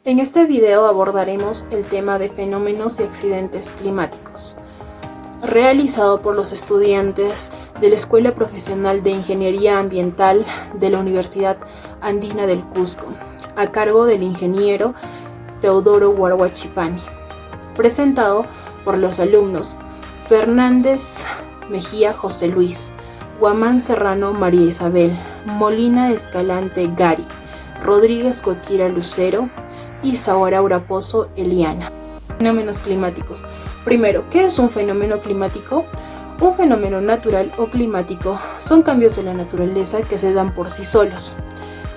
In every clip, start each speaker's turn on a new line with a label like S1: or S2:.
S1: En este video abordaremos el tema de fenómenos y accidentes climáticos, realizado por los estudiantes de la Escuela Profesional de Ingeniería Ambiental de la Universidad Andina del Cusco, a cargo del ingeniero Teodoro Huarhuachipani, presentado por los alumnos Fernández Mejía José Luis, Guamán Serrano María Isabel, Molina Escalante Gary, Rodríguez Coquira Lucero y Sauraura Pozo Eliana. Fenómenos climáticos. Primero, ¿qué es un fenómeno climático? Un fenómeno natural o climático son cambios en la naturaleza que se dan por sí solos.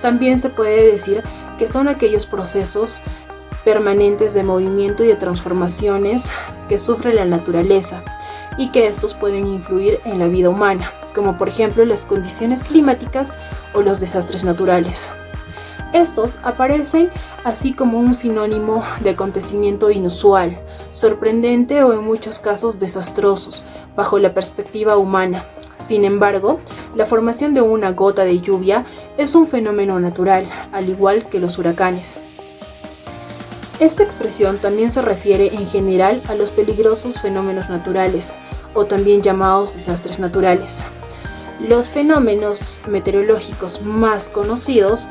S1: También se puede decir que son aquellos procesos permanentes de movimiento y de transformaciones que sufre la naturaleza y que estos pueden influir en la vida humana, como por ejemplo las condiciones climáticas o los desastres naturales. Estos aparecen así como un sinónimo de acontecimiento inusual, sorprendente o en muchos casos desastrosos, bajo la perspectiva humana. Sin embargo, la formación de una gota de lluvia es un fenómeno natural, al igual que los huracanes. Esta expresión también se refiere en general a los peligrosos fenómenos naturales, o también llamados desastres naturales. Los fenómenos meteorológicos más conocidos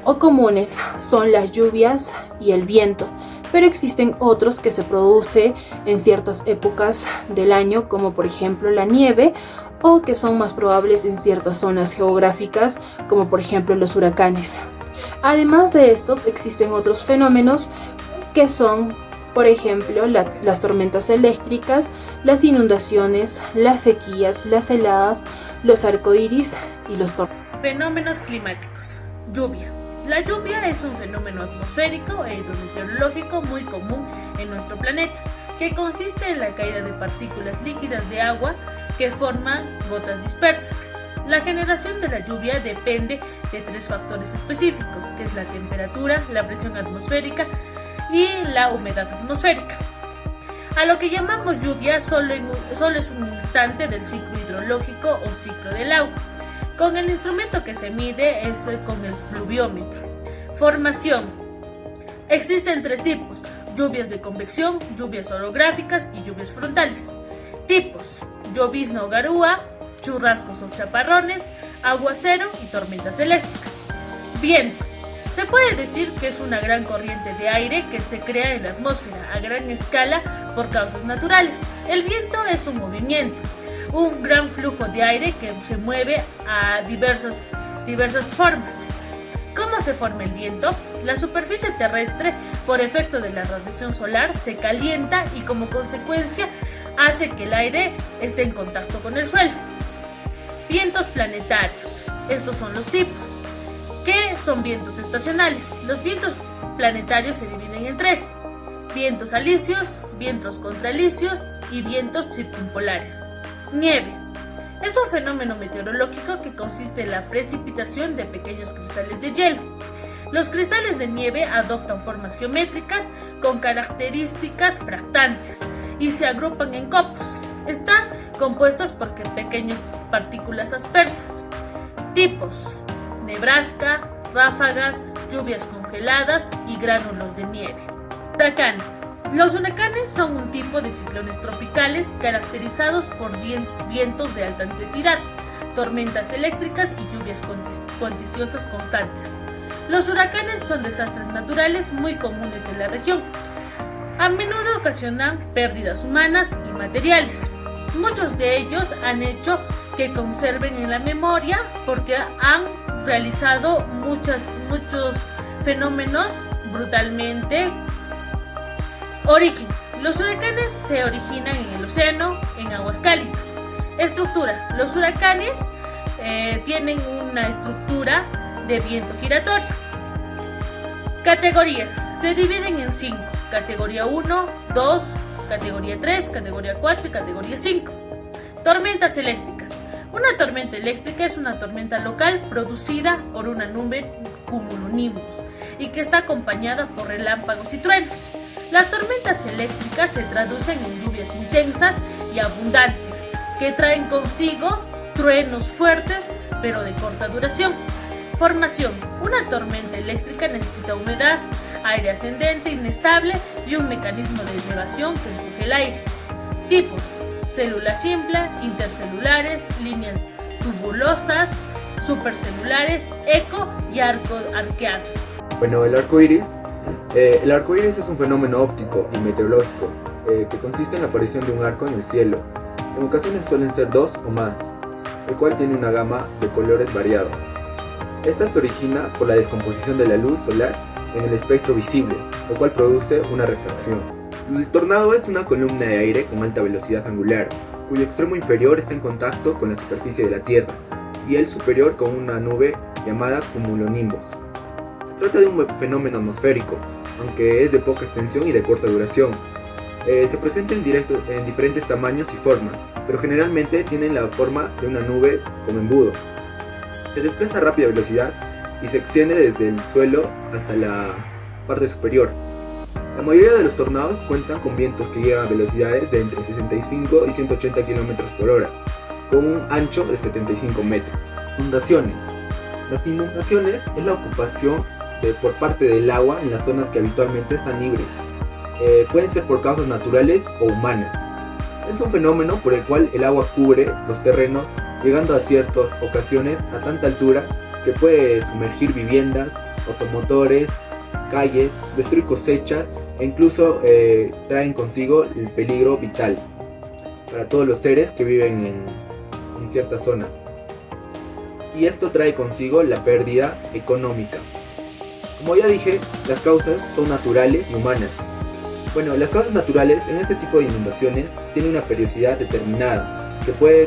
S1: o comunes son las lluvias y el viento, pero existen otros que se producen en ciertas épocas del año, como por ejemplo la nieve, o que son más probables en ciertas zonas geográficas, como por ejemplo los huracanes. Además de estos, existen otros fenómenos que son, por ejemplo, las tormentas eléctricas, las inundaciones, las sequías, las heladas, los arcoíris y los tornados.
S2: Fenómenos climáticos. Lluvia. La lluvia es un fenómeno atmosférico e hidrometeorológico muy común en nuestro planeta, que consiste en la caída de partículas líquidas de agua que forman gotas dispersas. La generación de la lluvia depende de tres factores específicos, que es la temperatura, la presión atmosférica y la humedad atmosférica. A lo que llamamos lluvia solo es un instante del ciclo hidrológico o ciclo del agua. Con el instrumento que se mide es con el pluviómetro. Formación. Existen tres tipos: lluvias de convección, lluvias orográficas y lluvias frontales. Tipos: llovizna o garúa, churrascos o chaparrones, aguacero y tormentas eléctricas. Viento. Se puede decir que es una gran corriente de aire que se crea en la atmósfera a gran escala por causas naturales. El viento es un movimiento, un gran flujo de aire que se mueve a diversas formas. ¿Cómo se forma el viento? La superficie terrestre, por efecto de la radiación solar, se calienta y como consecuencia hace que el aire esté en contacto con el suelo. Vientos planetarios. Estos son los tipos. ¿Qué son vientos estacionales? Los vientos planetarios se dividen en tres: vientos alisios, vientos contralisios y vientos circumpolares. Nieve. Es un fenómeno meteorológico que consiste en la precipitación de pequeños cristales de hielo. Los cristales de nieve adoptan formas geométricas con características fractantes y se agrupan en copos. Están compuestos por pequeñas partículas aspersas. Tipos: nebrasca, ráfagas, lluvias congeladas y gránulos de nieve. Huracán. Los huracanes son un tipo de ciclones tropicales caracterizados por vientos de alta intensidad, tormentas eléctricas y lluvias cuanticiosas constantes. Los huracanes son desastres naturales muy comunes en la región. A menudo ocasionan pérdidas humanas y materiales. Muchos de ellos han hecho que conserven en la memoria porque han realizado muchos fenómenos brutalmente. Origen. Los huracanes se originan en el océano, en aguas cálidas. Estructura. Los huracanes tienen una estructura de viento giratorio. Categorías. Se dividen en 5. Categoría 1, 2, categoría 3, categoría 4 y categoría 5. Tormentas eléctricas. Una tormenta eléctrica es una tormenta local producida por una nube cumulonimbus y que está acompañada por relámpagos y truenos. Las tormentas eléctricas se traducen en lluvias intensas y abundantes que traen consigo truenos fuertes pero de corta duración. Formación. Una tormenta eléctrica necesita humedad, aire ascendente inestable y un mecanismo de elevación que empuje el aire. Tipos: célula simple, intercelulares, líneas tubulosas, supercelulares, eco y arco arqueado.
S3: Bueno, el arco iris. El arco iris es un fenómeno óptico y meteorológico que consiste en la aparición de un arco en el cielo. En ocasiones suelen ser 2 o más, el cual tiene una gama de colores variado. Esta se origina por la descomposición de la luz solar en el espectro visible, lo cual produce una refracción. El tornado es una columna de aire con alta velocidad angular, cuyo extremo inferior está en contacto con la superficie de la Tierra y el superior con una nube llamada cumulonimbus. Se trata de un fenómeno atmosférico, aunque es de poca extensión y de corta duración. Se presenta en diferentes tamaños y formas, pero generalmente tienen la forma de una nube como embudo. Se desplaza a rápida velocidad y se extiende desde el suelo hasta la parte superior. La mayoría de los tornados cuentan con vientos que llegan a velocidades de entre 65 y 180 km por hora, con un ancho de 75 metros. Inundaciones. Las inundaciones es la ocupación por parte del agua en las zonas que habitualmente están libres. Pueden ser por causas naturales o humanas. Es un fenómeno por el cual el agua cubre los terrenos, llegando a ciertas ocasiones a tanta altura que puede sumergir viviendas, automotores, calles, destruir cosechas e incluso traen consigo el peligro vital para todos los seres que viven en cierta zona. Y esto trae consigo la pérdida económica. Como ya dije, las causas son naturales y humanas. Bueno, las causas naturales en este tipo de inundaciones tienen una periodicidad determinada que puede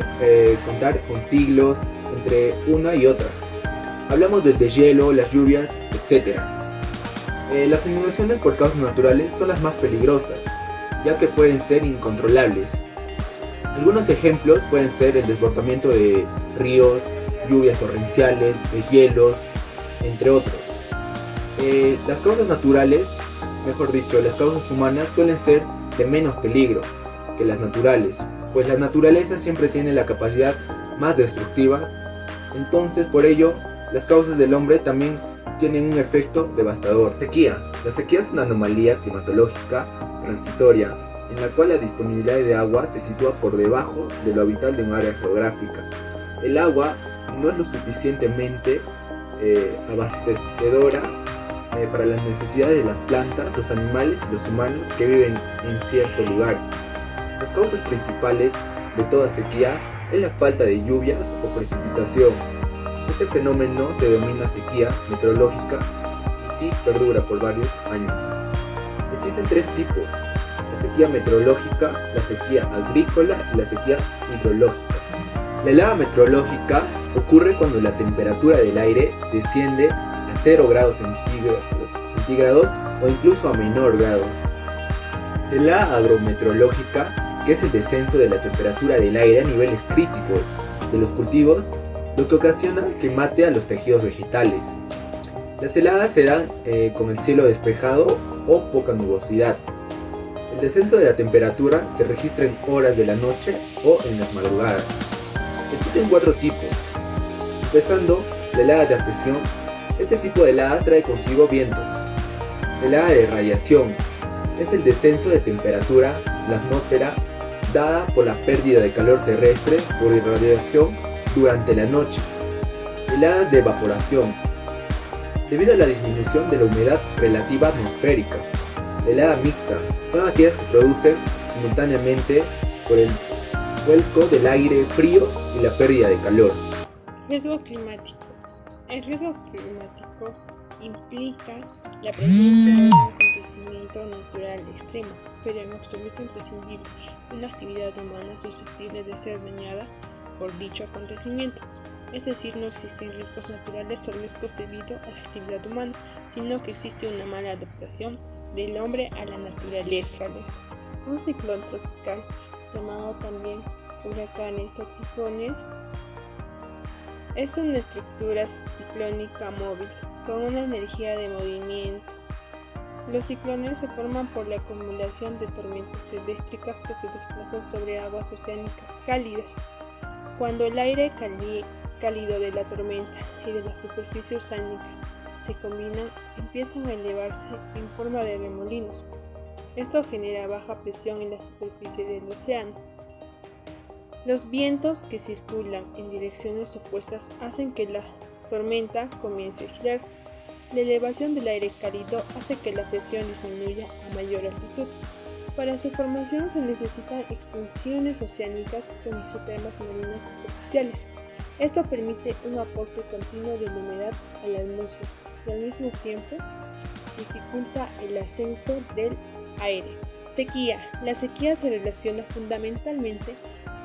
S3: contar con siglos entre una y otra. Hablamos del deshielo, las lluvias, etc. Las inundaciones por causas naturales son las más peligrosas, ya que pueden ser incontrolables. Algunos ejemplos pueden ser el desbordamiento de ríos, lluvias torrenciales, deshielos, entre otros. Las causas naturales, mejor dicho, las causas humanas suelen ser de menos peligro que las naturales, pues la naturaleza siempre tiene la capacidad más destructiva. Entonces, por ello, las causas del hombre también tienen un efecto devastador. Sequía. La sequía es una anomalía climatológica transitoria, en la cual la disponibilidad de agua se sitúa por debajo de lo habitual de un área geográfica. El agua no es lo suficientemente abastecedora para las necesidades de las plantas, los animales y los humanos que viven en cierto lugar. Las causas principales de toda sequía es la falta de lluvias o precipitación. Este fenómeno se denomina sequía meteorológica y sí perdura por varios años. Existen 3 tipos: la sequía meteorológica, la sequía agrícola y la sequía hidrológica. La helada meteorológica ocurre cuando la temperatura del aire desciende a 0 grados centígrados o incluso a menor grado. La helada agrometeorológica, que es el descenso de la temperatura del aire a niveles críticos de los cultivos, lo que ocasiona que mate a los tejidos vegetales. Las heladas se dan con el cielo despejado o poca nubosidad. El descenso de la temperatura se registra en horas de la noche o en las madrugadas. Existen 4 tipos, empezando la helada de presión. Este tipo de helada trae consigo vientos. La helada de radiación es el descenso de temperatura de la atmósfera dada por la pérdida de calor terrestre por irradiación durante la noche. Heladas de evaporación, debido a la disminución de la humedad relativa atmosférica. La helada mixta son aquellas que producen simultáneamente por el vuelco del aire frío y la pérdida de calor.
S4: Riesgo climático. El riesgo climático implica la presencia de un acontecimiento natural extremo, pero en absoluto imprescindible, una actividad humana susceptible de ser dañada por dicho acontecimiento. Es decir, no existen riesgos naturales o riesgos debido a la actividad humana, sino que existe una mala adaptación del hombre a la naturaleza. Un ciclón tropical, llamado también huracanes o tifones, es una estructura ciclónica móvil con una energía de movimiento. Los ciclones se forman por la acumulación de tormentas eléctricas que se desplazan sobre aguas oceánicas cálidas. Cuando el aire cálido de la tormenta y de la superficie oceánica se combinan, empiezan a elevarse en forma de remolinos. Esto genera baja presión en la superficie del océano. Los vientos que circulan en direcciones opuestas hacen que la tormenta comience a girar. La elevación del aire cálido hace que la presión disminuya a mayor altitud. Para su formación se necesitan extensiones oceánicas con isotermas marinas superficiales. Esto permite un aporte continuo de la humedad a la atmósfera y al mismo tiempo dificulta el ascenso del aire. Sequía. La sequía se relaciona fundamentalmente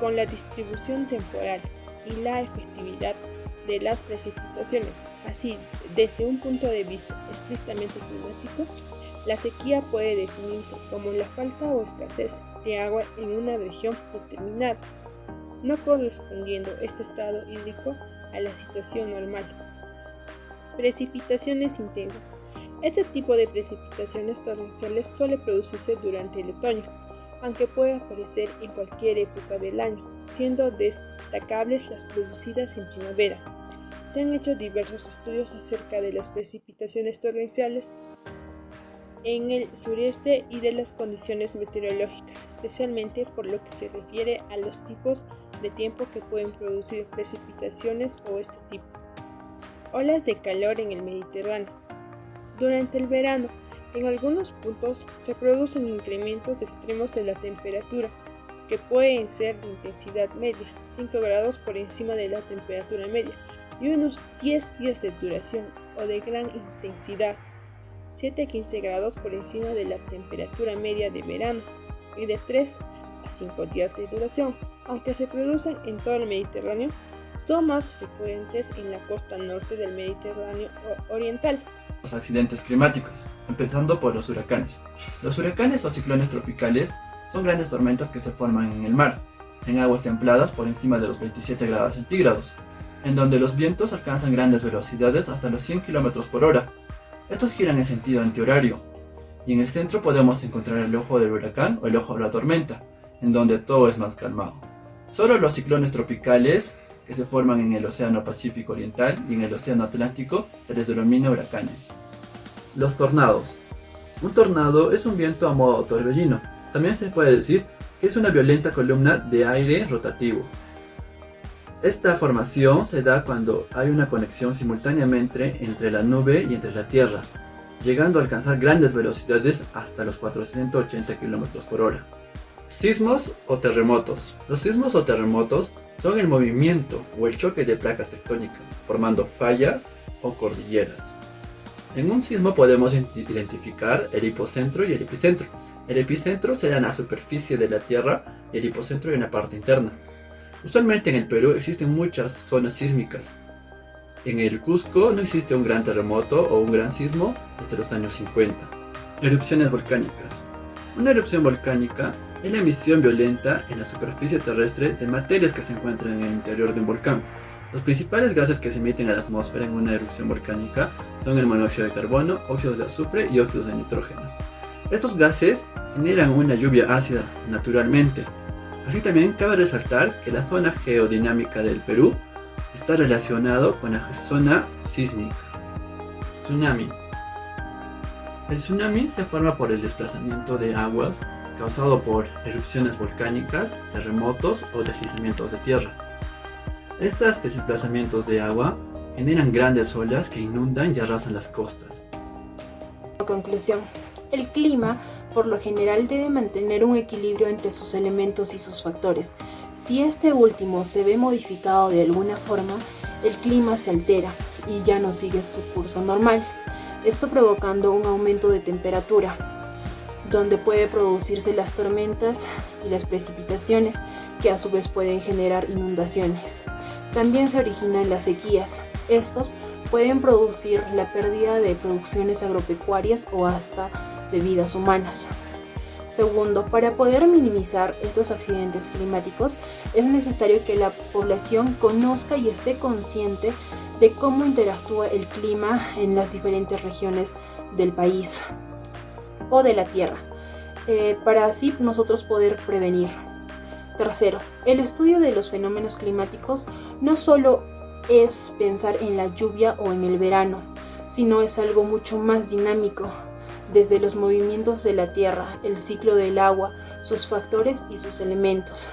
S4: con la distribución temporal y la efectividad de las precipitaciones. Así, desde un punto de vista estrictamente climático, la sequía puede definirse como la falta o escasez de agua en una región determinada, no correspondiendo este estado hídrico a la situación normal. Precipitaciones intensas. Este tipo de precipitaciones torrenciales suele producirse durante el otoño, aunque puede aparecer en cualquier época del año, siendo destacables las producidas en primavera. Se han hecho diversos estudios acerca de las precipitaciones torrenciales en el sureste y de las condiciones meteorológicas, especialmente por lo que se refiere a los tipos de tiempo que pueden producir precipitaciones o este tipo. Olas de calor en el Mediterráneo. Durante el verano, en algunos puntos se producen incrementos extremos de la temperatura, que pueden ser de intensidad media, 5 grados por encima de la temperatura media, y unos 10 días de duración, o de gran intensidad, 7 a 15 grados por encima de la temperatura media de verano, y de 3 a 5 días de duración. Aunque se producen en todo el Mediterráneo, son más frecuentes en la costa norte del Mediterráneo oriental.
S5: Los accidentes climáticos, empezando por los huracanes. Los huracanes o ciclones tropicales son grandes tormentas que se forman en el mar, en aguas templadas por encima de los 27 grados centígrados, en donde los vientos alcanzan grandes velocidades hasta los 100 km por hora. Estos giran en sentido antihorario, y en el centro podemos encontrar el ojo del huracán o el ojo de la tormenta, en donde todo es más calmado. Solo los ciclones tropicales, que se forman en el Océano Pacífico Oriental y en el Océano Atlántico, se les denomina huracanes. Los tornados. Un tornado es un viento a modo torbellino. También se puede decir que es una violenta columna de aire rotativo. Esta formación se da cuando hay una conexión simultáneamente entre la nube y entre la Tierra, llegando a alcanzar grandes velocidades hasta los 480 km por hora. Sismos o terremotos. Los sismos o terremotos son el movimiento o el choque de placas tectónicas, formando fallas o cordilleras. En un sismo podemos identificar el hipocentro y el epicentro. El epicentro se da en la superficie de la Tierra y el hipocentro en la parte interna. Usualmente en el Perú existen muchas zonas sísmicas. En el Cusco no existe un gran terremoto o un gran sismo desde los años 50. Erupciones volcánicas. Una erupción volcánica es la emisión violenta en la superficie terrestre de materias que se encuentran en el interior de un volcán. Los principales gases que se emiten a la atmósfera en una erupción volcánica son el monóxido de carbono, óxidos de azufre y óxidos de nitrógeno. Estos gases generan una lluvia ácida naturalmente. Así también cabe resaltar que la zona geodinámica del Perú está relacionado con la zona sísmica. Tsunami. El tsunami se forma por el desplazamiento de aguas causado por erupciones volcánicas, terremotos o deslizamientos de tierra. Estos desplazamientos de agua generan grandes olas que inundan y arrasan las costas.
S1: Conclusión. El clima, por lo general, debe mantener un equilibrio entre sus elementos y sus factores. Si este último se ve modificado de alguna forma, el clima se altera y ya no sigue su curso normal, esto provocando un aumento de temperatura, donde puede producirse las tormentas y las precipitaciones, que a su vez pueden generar inundaciones. También se originan las sequías. Estos pueden producir la pérdida de producciones agropecuarias o hasta de vidas humanas. Segundo, para poder minimizar estos accidentes climáticos, es necesario que la población conozca y esté consciente de cómo interactúa el clima en las diferentes regiones del país o de la Tierra, para así nosotros poder prevenir. Tercero, el estudio de los fenómenos climáticos no solo es pensar en la lluvia o en el verano, sino es algo mucho más dinámico, desde los movimientos de la tierra, el ciclo del agua, sus factores y sus elementos.